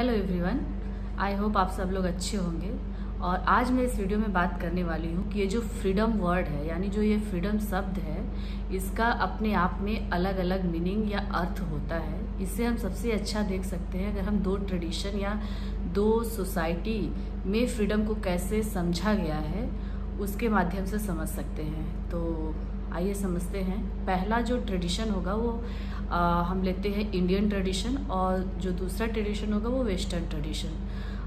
Hello everyone, I hope आप सब लोग अच्छे होंगे। और आज मैं इस वीडियो में बात करने वाली हूँ कि ये जो फ्रीडम वर्ड है, यानी जो ये फ्रीडम शब्द है, इसका अपने आप में अलग अलग मीनिंग या अर्थ होता है। इससे हम सबसे अच्छा देख सकते हैं अगर हम दो ट्रेडिशन या दो सोसाइटी में फ्रीडम को कैसे समझा गया है उसके माध्यम से समझ सकते हैं। तो आइए समझते हैं। पहला जो ट्रेडिशन होगा वो हम लेते हैं इंडियन ट्रेडिशन, और जो दूसरा ट्रेडिशन होगा वो वेस्टर्न ट्रेडिशन।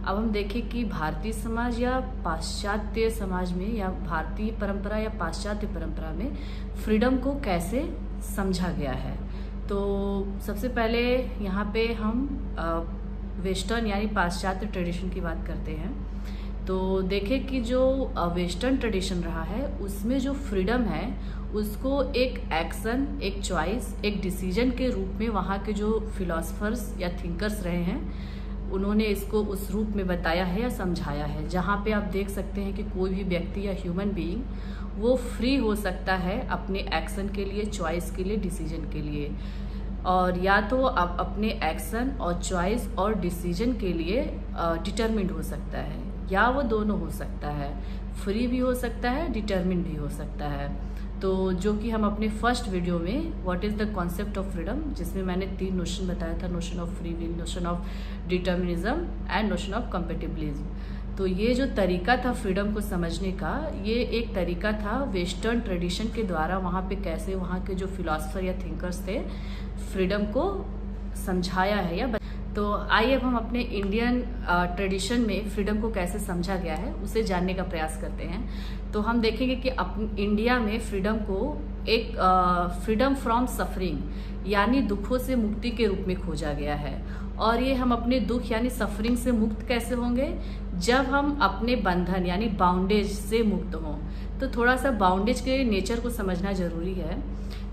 अब हम देखें कि भारतीय समाज या पाश्चात्य समाज में, या भारतीय परंपरा या पाश्चात्य परंपरा में फ्रीडम को कैसे समझा गया है। तो सबसे पहले यहाँ पे हम वेस्टर्न यानी पाश्चात्य ट्रेडिशन की बात करते हैं। तो देखें कि जो वेस्टर्न ट्रेडिशन रहा है उसमें जो फ्रीडम है उसको एक एक्शन, एक चॉइस, एक डिसीजन के रूप में वहाँ के जो फिलोसफर्स या थिंकर्स रहे हैं उन्होंने इसको उस रूप में बताया है या समझाया है, जहाँ पे आप देख सकते हैं कि कोई भी व्यक्ति या ह्यूमन बीइंग वो फ्री हो सकता है अपने एक्शन के लिए, चॉइस के लिए, डिसीजन के लिए। और या तो आप अपने एक्शन और चॉइस और डिसीजन के लिए डिटरमिन्ड हो सकता है, या वो दोनों हो सकता है, फ्री भी हो सकता है, डिटरमिन्ड भी हो सकता है। तो जो कि हम अपने फर्स्ट वीडियो में what is the concept of freedom, जिसमें मैंने 3 नोशन बताया था, notion of free will, notion of determinism and notion of compatibilism. तो ये जो तरीका था फ्रीडम को समझने का, ये एक तरीका था वेस्टर्न ट्रेडिशन के द्वारा वहाँ पे कैसे वहाँ के जो फिलोसफर या थिंकर्स थे फ्रीडम को समझाया है या तो आइए अब हम अपने इंडियन ट्रेडिशन में फ्रीडम को कैसे समझा गया है उसे जानने का प्रयास करते हैं। तो हम देखेंगे कि इंडिया में फ्रीडम को एक फ्रीडम फ्रॉम सफरिंग यानी दुखों से मुक्ति के रूप में खोजा गया है। और ये हम अपने दुख यानी सफरिंग से मुक्त कैसे होंगे, जब हम अपने बंधन यानी बाउंडेज से मुक्त हों। तो थोड़ा सा बाउंडेज के नेचर को समझना जरूरी है।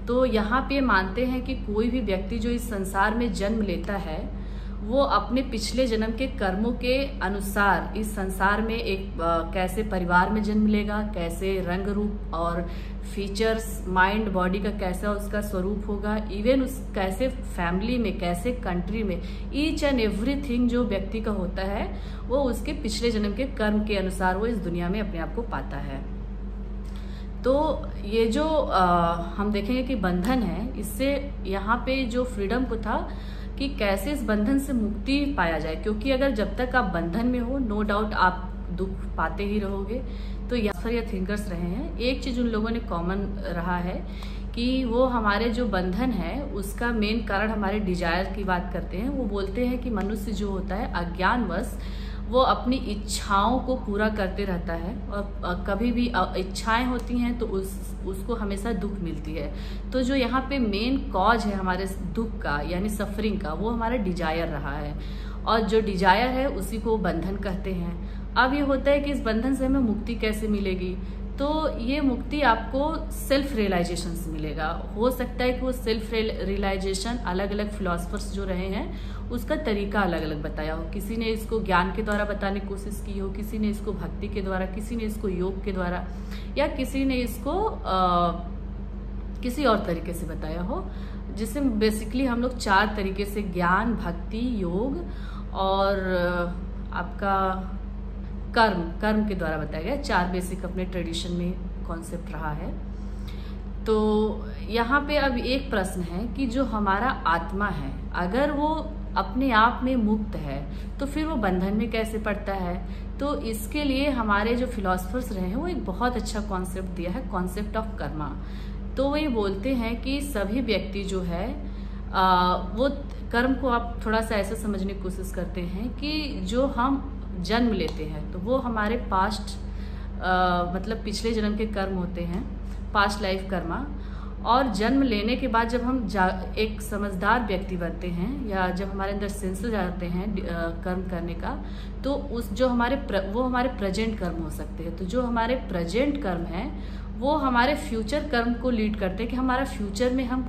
तो यहाँ पे मानते हैं कि कोई भी व्यक्ति जो इस संसार में जन्म लेता है वो अपने पिछले जन्म के कर्मों के अनुसार इस संसार में एक कैसे परिवार में जन्म लेगा, कैसे रंग रूप और फीचर्स, माइंड, बॉडी का कैसा उसका स्वरूप होगा, इवन उस कैसे फैमिली में, कैसे कंट्री में, ईच एंड एवरीथिंग जो व्यक्ति का होता है वो उसके पिछले जन्म के कर्म के अनुसार वो इस दुनिया में अपने आप को पाता है। तो ये जो हम देखेंगे कि बंधन है, इससे यहाँ पे जो फ्रीडम को था कि कैसे इस बंधन से मुक्ति पाया जाए, क्योंकि अगर जब तक आप बंधन में हो नो डाउट आप दुख पाते ही रहोगे। तो या थिंकर्स रहे हैं, एक चीज उन लोगों ने कॉमन रहा है कि वो हमारे जो बंधन है उसका मेन कारण हमारे डिजायर की बात करते हैं। वो बोलते हैं कि मनुष्य जो होता है अज्ञानवश वो अपनी इच्छाओं को पूरा करते रहता है, और कभी भी इच्छाएं होती हैं तो उसको हमेशा दुख मिलती है। तो जो यहाँ पे मेन कॉज है हमारे दुख का यानी सफरिंग का, वो हमारा डिजायर रहा है, और जो डिजायर है उसी को बंधन कहते हैं। अब ये होता है कि इस बंधन से हमें मुक्ति कैसे मिलेगी। तो ये मुक्ति आपको सेल्फ रियलाइजेशन से मिलेगा। हो सकता है कि वो सेल्फ रियलाइजेशन अलग अलग फिलोसफर्स जो रहे हैं उसका तरीका अलग अलग बताया हो। किसी ने इसको ज्ञान के द्वारा बताने की कोशिश की हो, किसी ने इसको भक्ति के द्वारा, किसी ने इसको योग के द्वारा, या किसी ने इसको किसी और तरीके से बताया हो, जिससे बेसिकली हम लोग 4 तरीके से ज्ञान, भक्ति, योग और आपका कर्म के द्वारा बताया गया। 4 बेसिक अपने ट्रेडिशन में कॉन्सेप्ट रहा है। तो यहाँ पे अब एक प्रश्न है कि जो हमारा आत्मा है अगर वो अपने आप में मुक्त है तो फिर वो बंधन में कैसे पड़ता है। तो इसके लिए हमारे जो फिलोसफर्स रहे हैं वो एक बहुत अच्छा कॉन्सेप्ट दिया है, कॉन्सेप्ट ऑफ कर्मा। तो वो ये बोलते हैं कि सभी व्यक्ति जो है वो कर्म को आप थोड़ा सा ऐसे समझने की कोशिश करते हैं कि जो हम जन्म लेते हैं तो वो हमारे पास्ट मतलब पिछले जन्म के कर्म होते हैं, पास्ट लाइफ कर्मा। और जन्म लेने के बाद जब हम एक समझदार व्यक्ति बनते हैं या जब हमारे अंदर सेंसेस आते हैं कर्म करने का, तो उस जो वो हमारे प्रेजेंट कर्म हो सकते हैं। तो जो हमारे प्रेजेंट कर्म हैं वो हमारे फ्यूचर कर्म को लीड करते हैं कि हमारा फ्यूचर में हम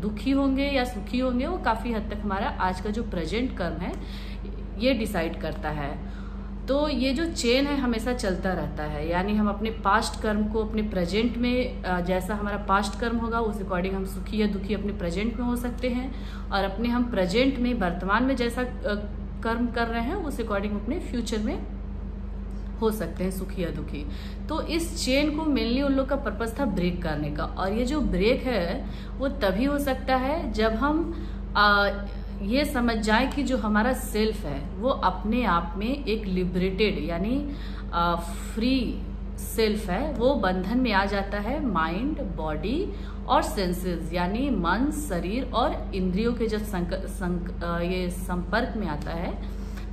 दुखी होंगे या सुखी होंगे, वो काफ़ी हद तक हमारा आज का जो प्रेजेंट कर्म है ये डिसाइड करता है। तो ये जो चेन है हमेशा चलता रहता है, यानी हम अपने पास्ट कर्म को अपने प्रेजेंट में जैसा हमारा पास्ट कर्म होगा उस अकॉर्डिंग हम सुखी या दुखी अपने प्रेजेंट में हो सकते हैं, और अपने हम प्रेजेंट में वर्तमान में जैसा कर्म कर रहे हैं उस अकॉर्डिंग अपने फ्यूचर में हो सकते हैं सुखी या दुखी। तो इस चेन को मेनली उन लोग का पर्पस था ब्रेक करने का, और ये जो ब्रेक है वो तभी हो सकता है जब हम ये समझ जाए कि जो हमारा सेल्फ है वो अपने आप में एक लिबरेटेड यानी फ्री सेल्फ है, वो बंधन में आ जाता है माइंड, बॉडी और सेंसेस यानी मन, शरीर और इंद्रियों के जब ये संपर्क में आता है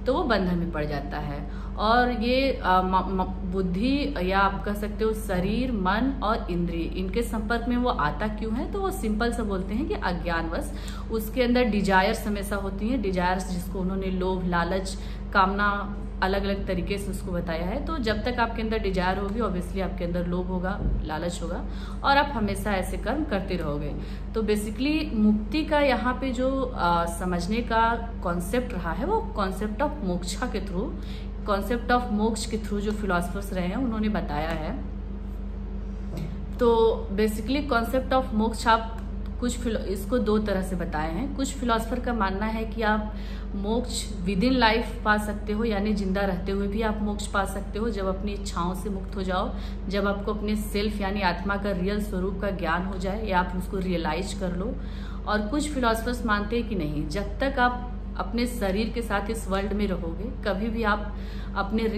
तो वो बंधन में पड़ जाता है। और ये बुद्धि या आप कह सकते हो शरीर, मन और इंद्रिय, इनके संपर्क में वो आता क्यों है? तो वो सिंपल सा बोलते हैं कि अज्ञानवश उसके अंदर डिजायर्स हमेशा होती हैं। डिजायर्स जिसको उन्होंने लोभ, लालच, कामना अलग अलग तरीके से उसको बताया है। तो जब तक आपके अंदर डिजायर होगी ऑब्वियसली आपके अंदर लोभ होगा, लालच होगा और आप हमेशा ऐसे कर्म करते रहोगे। तो बेसिकली मुक्ति का यहाँ पे जो समझने का कॉन्सेप्ट रहा है वो कॉन्सेप्ट ऑफ मोक्षा के थ्रू, कॉन्सेप्ट ऑफ मोक्ष के थ्रू जो फिलोसफर्स रहे हैं उन्होंने बताया है। तो बेसिकली कॉन्सेप्ट ऑफ मोक्ष आप इसको दो तरह से बताए हैं। कुछ फिलोसफर का मानना है कि आप मोक्ष विद इन लाइफ पा सकते हो, यानी जिंदा रहते हुए भी आप मोक्ष पा सकते हो जब अपनी इच्छाओं से मुक्त हो जाओ, जब आपको अपने सेल्फ यानी आत्मा का रियल स्वरूप का ज्ञान हो जाए या आप उसको रियलाइज कर लो। और कुछ फिलोसफर्स मानते हैं कि नहीं, जब तक आप अपने शरीर के साथ इस वर्ल्ड में रहोगे कभी भी आप अपने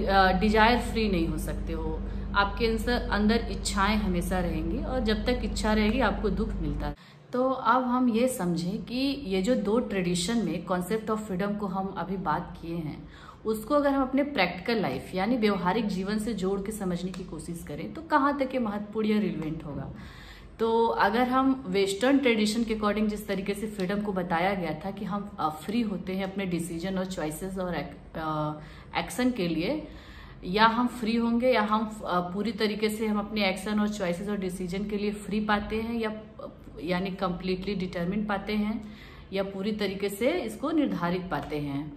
डिजायर फ्री नहीं हो सकते हो। आपके अंदर इच्छाएं हमेशा रहेंगी और जब तक इच्छा रहेगी आपको दुख मिलता है। तो अब हम ये समझें कि ये जो दो ट्रेडिशन में कॉन्सेप्ट ऑफ फ्रीडम को हम अभी बात किए हैं उसको अगर हम अपने प्रैक्टिकल लाइफ यानी व्यवहारिक जीवन से जोड़ के समझने की कोशिश करें तो कहाँ तक ये महत्वपूर्ण या रिलेवेंट होगा। तो अगर हम वेस्टर्न ट्रेडिशन के अकॉर्डिंग जिस तरीके से फ्रीडम को बताया गया था कि हम फ्री होते हैं अपने डिसीजन और चॉइसेस और एक्शन के लिए, या हम फ्री होंगे या हम पूरी तरीके से हम अपने एक्शन और चॉइसेस और डिसीजन के लिए फ्री पाते हैं या यानी कंप्लीटली डिटरमिन पाते हैं या पूरी तरीके से इसको निर्धारित पाते हैं।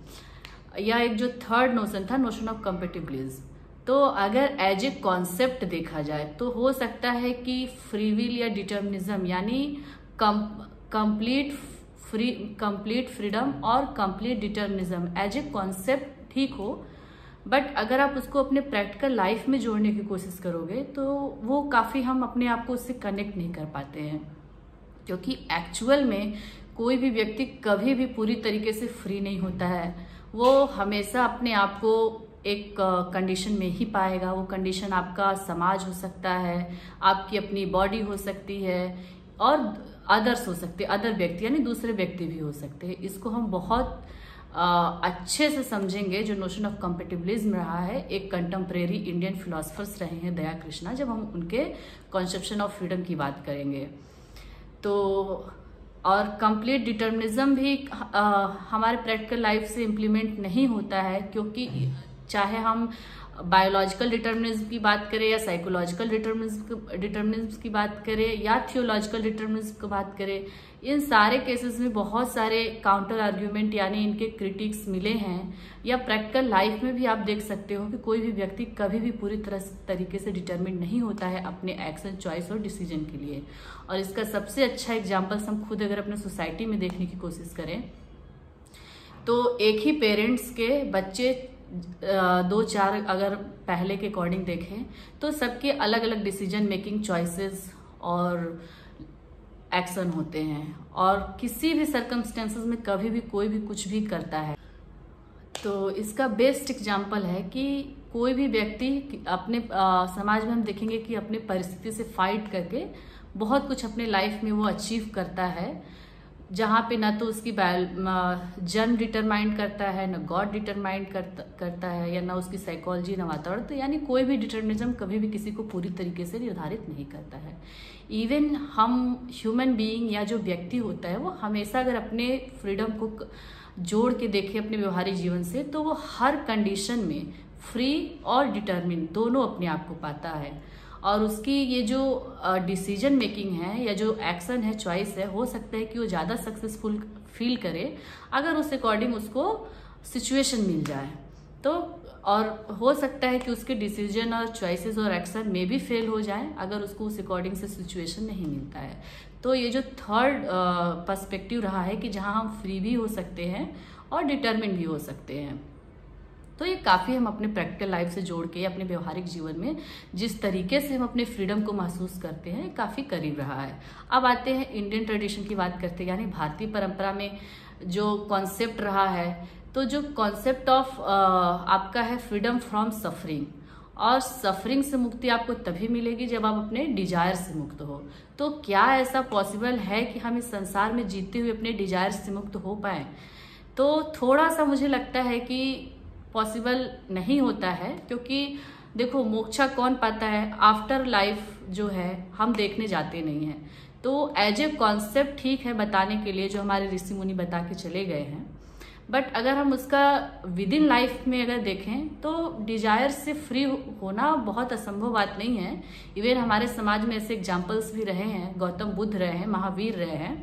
या एक जो थर्ड नोशन था, नोशन ऑफ कंपेटिबिलिटी, तो अगर एज ए कॉन्सेप्ट देखा जाए तो हो सकता है कि फ्री विल या डिटर्मिनिज्म यानी कंप्लीट फ्रीडम और complete determinism as a concept ठीक हो, बट अगर आप उसको अपने प्रैक्टिकल लाइफ में जोड़ने की कोशिश करोगे तो वो काफी हम अपने आप को उससे कनेक्ट नहीं कर पाते हैं, क्योंकि एक्चुअल में कोई भी व्यक्ति कभी भी पूरी तरीके से फ्री नहीं होता है। वो हमेशा अपने आप को एक कंडीशन में ही पाएगा। वो कंडीशन आपका समाज हो सकता है, आपकी अपनी बॉडी हो सकती है और अदर्स हो सकते हैं, अदर व्यक्ति यानी दूसरे व्यक्ति भी हो सकते हैं। इसको हम बहुत अच्छे से समझेंगे जो नोशन ऑफ कंपेटिबिलिज्म रहा है। एक कंटेम्प्रेरी इंडियन फिलोसफर्स रहे हैं दया कृष्णा, जब हम उनके कॉन्सेप्शन ऑफ फ्रीडम की बात करेंगे तो। और कंप्लीट डिटर्मिनिज्म भी हमारे प्रैक्टिकल लाइफ से इम्प्लीमेंट नहीं होता है, क्योंकि चाहे हम बायोलॉजिकल डिटर्मिनिज्म की बात करें या साइकोलॉजिकल डिटर्मिनिज्म की बात करें या थियोलॉजिकल डिटर्मिनिज्म की बात करें, इन सारे केसेस में बहुत सारे काउंटर आर्ग्यूमेंट यानी इनके क्रिटिक्स मिले हैं। या प्रैक्टिकल लाइफ में भी आप देख सकते हो कि कोई भी व्यक्ति कभी भी पूरी तरीके से डिटर्मिन नहीं होता है अपने एक्शन, चॉइस और डिसीजन के लिए। और इसका सबसे अच्छा एग्जाम्पल्स हम खुद अगर अपने सोसाइटी में देखने की कोशिश करें तो एक ही पेरेंट्स के बच्चे 2-4 अगर पहले के अकॉर्डिंग देखें तो सबके अलग अलग डिसीजन मेकिंग, चॉइसेस और एक्शन होते हैं, और किसी भी सर्कमस्टेंसेस में कभी भी कोई भी कुछ भी करता है। तो इसका बेस्ट एग्जांपल है कि कोई भी व्यक्ति अपने समाज में हम देखेंगे कि अपने परिस्थिति से फाइट करके बहुत कुछ अपने लाइफ में वो अचीव करता है, जहाँ पे ना तो उसकी जन्म डिटरमाइंड करता है, ना गॉड डिटरमाइंड करता है, या ना उसकी साइकोलॉजी, ना वातावरण। तो यानी कोई भी डिटर्मिनिज्म कभी भी किसी को पूरी तरीके से निर्धारित नहीं करता है। इवन हम ह्यूमन बीइंग या जो व्यक्ति होता है वो हमेशा अगर अपने फ्रीडम को जोड़ के देखे अपने व्यवहारिक जीवन से तो वो हर कंडीशन में फ्री और डिटर्मिन दोनों अपने आप को पाता है। और उसकी ये जो डिसीजन मेकिंग है या जो एक्शन है, चॉइस है, हो सकता है कि वो ज़्यादा सक्सेसफुल फील करे अगर उस अकॉर्डिंग उसको सिचुएशन मिल जाए तो, और हो सकता है कि उसके डिसीजन और चॉइसेस और एक्शन में भी फेल हो जाए अगर उसको उस अकॉर्डिंग से सिचुएशन नहीं मिलता है। तो ये जो थर्ड पर्सपेक्टिव रहा है कि जहाँ हम फ्री भी हो सकते हैं और डिटर्मिन भी हो सकते हैं। तो ये काफ़ी हम अपने प्रैक्टिकल लाइफ से जोड़ के अपने व्यवहारिक जीवन में जिस तरीके से हम अपने फ्रीडम को महसूस करते हैं काफ़ी करीब रहा है। अब आते हैं इंडियन ट्रेडिशन की बात करते हैं, यानी भारतीय परंपरा में जो कॉन्सेप्ट रहा है, तो जो कॉन्सेप्ट ऑफ आपका है फ्रीडम फ्रॉम सफरिंग, और सफरिंग से मुक्ति आपको तभी मिलेगी जब आप अपने डिजायर से मुक्त हो। तो क्या ऐसा पॉसिबल है कि हम इस संसार में जीते हुए अपने डिजायर से मुक्त हो पाए? तो थोड़ा सा मुझे लगता है कि पॉसिबल नहीं होता है, क्योंकि देखो मोक्षा कौन पाता है, आफ्टर लाइफ जो है हम देखने जाते नहीं हैं। तो एज ए कॉन्सेप्ट ठीक है बताने के लिए जो हमारे ऋषि मुनि बता के चले गए हैं, बट अगर हम उसका विद इन लाइफ में अगर देखें तो डिजायर से फ्री होना बहुत असंभव बात नहीं है। इवन हमारे समाज में ऐसे एग्जाम्पल्स भी रहे हैं, गौतम बुद्ध रहे हैं, महावीर रहे हैं।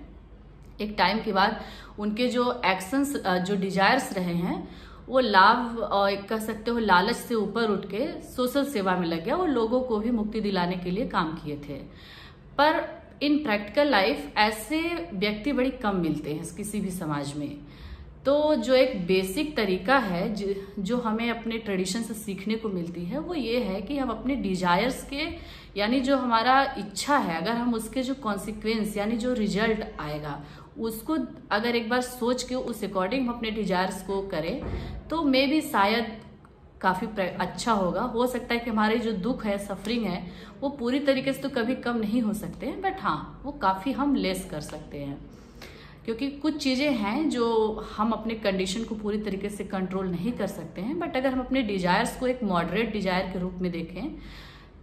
एक टाइम के बाद उनके जो एक्शंस, जो डिजायर्स रहे हैं, वो लाभ और कह सकते हो लालच से ऊपर उठ के सोशल सेवा में लग गया। वो लोगों को भी मुक्ति दिलाने के लिए काम किए थे। पर इन प्रैक्टिकल लाइफ ऐसे व्यक्ति बड़ी कम मिलते हैं किसी भी समाज में। तो जो एक बेसिक तरीका है जो हमें अपने ट्रेडिशन से सीखने को मिलती है, वो ये है कि हम अपने डिजायर्स के, यानी जो हमारा इच्छा है, अगर हम उसके जो कॉन्सिक्वेंस यानी जो रिजल्ट आएगा उसको अगर एक बार सोच के उस अकॉर्डिंग हम अपने डिजायर्स को करें तो मे भी शायद काफी अच्छा होगा। हो सकता है कि हमारे जो दुख है, सफरिंग है, वो पूरी तरीके से तो कभी कम नहीं हो सकते हैं, बट हाँ वो काफी हम लेस कर सकते हैं। क्योंकि कुछ चीजें हैं जो हम अपने कंडीशन को पूरी तरीके से कंट्रोल नहीं कर सकते हैं, बट अगर हम अपने डिजायर्स को एक मॉडरेट डिजायर के रूप में देखें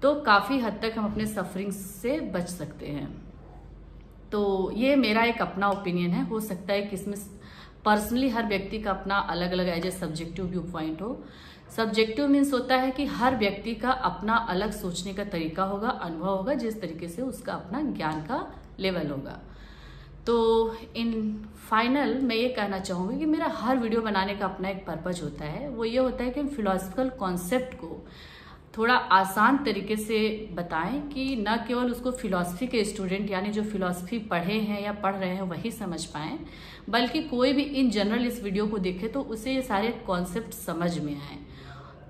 तो काफी हद तक हम अपने सफरिंग से बच सकते हैं। तो ये मेरा एक अपना ओपिनियन है। हो सकता है कि इसमें पर्सनली हर व्यक्ति का अपना अलग अलग as a subjective view point हो। सब्जेक्टिव मीन्स होता है कि हर व्यक्ति का अपना अलग सोचने का तरीका होगा, अनुभव होगा, जिस तरीके से उसका अपना ज्ञान का लेवल होगा। तो इन फाइनल मैं ये कहना चाहूँगी कि मेरा हर वीडियो बनाने का अपना एक पर्पज होता है। वो ये होता है कि हम फिलोसफिकल कॉन्सेप्ट को थोड़ा आसान तरीके से बताएं कि न केवल उसको फिलॉसफी के स्टूडेंट यानी जो फिलॉसफी पढ़े हैं या पढ़ रहे हैं वही समझ पाएं, बल्कि कोई भी इन जनरल इस वीडियो को देखे तो उसे ये सारे कॉन्सेप्ट समझ में आए।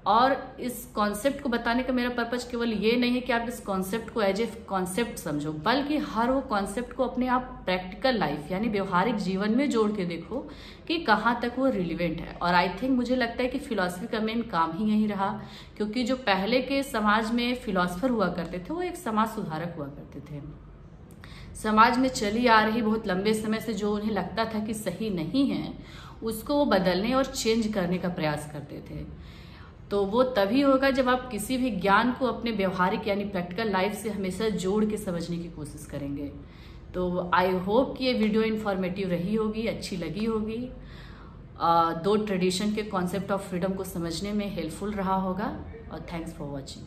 और इस कॉन्सेप्ट को बताने का मेरा पर्पज केवल ये नहीं है कि आप इस कॉन्सेप्ट को एज ए कॉन्सेप्ट समझो, बल्कि हर वो कॉन्सेप्ट को अपने आप प्रैक्टिकल लाइफ यानी व्यवहारिक जीवन में जोड़ के देखो कि कहाँ तक वो रिलेवेंट है। और आई थिंक मुझे लगता है कि फिलॉसफी का मेन काम ही यही रहा, क्योंकि जो पहले के समाज में फिलॉसफर हुआ करते थे वो एक समाज सुधारक हुआ करते थे। समाज में चली आ रही बहुत लंबे समय से जो उन्हें लगता था कि सही नहीं है उसको वो बदलने और चेंज करने का प्रयास करते थे। तो वो तभी होगा जब आप किसी भी ज्ञान को अपने व्यवहारिक यानी प्रैक्टिकल लाइफ से हमेशा जोड़ के समझने की कोशिश करेंगे। तो आई होप कि ये वीडियो इन्फॉर्मेटिव रही होगी, अच्छी लगी होगी, दो ट्रेडिशन के कॉन्सेप्ट ऑफ फ्रीडम को समझने में हेल्पफुल रहा होगा। और थैंक्स फॉर वॉचिंग।